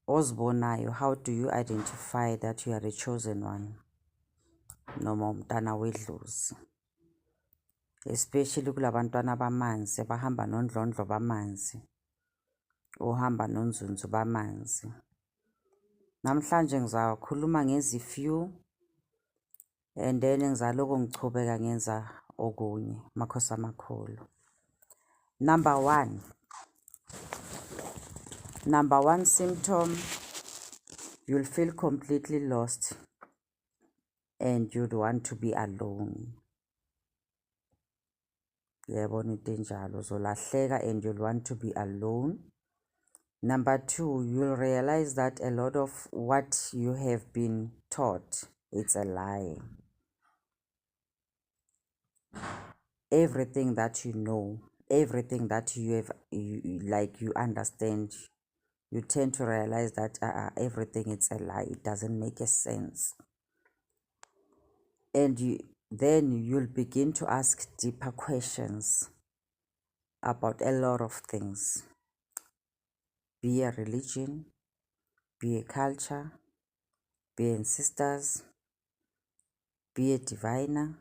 ozibonayo, how do you identify that you are a chosen one? Noma umntana wedlozi, especially kulabantwana bamanzi abahamba nondlondlo bamanzi, ohamba nonzunzu bamanzi. Namhlanje ngizakhuluma ngezifew and then ngizaloko ngichubeka ngenza okunye. Makhosi amakhulu. Number one symptom, you'll feel completely lost and you'd want to be alone. Yabona into enjalo, uzolahleka and you'll want to be alone. Number two, you'll realize that a lot of what you have been taught, it's a lie. Everything that you know, everything that you have, you understand, you tend to realize that everything it's a lie. It doesn't make a sense. And then you'll begin to ask deeper questions about a lot of things. Be a religion, be a culture, be ancestors, be a diviner,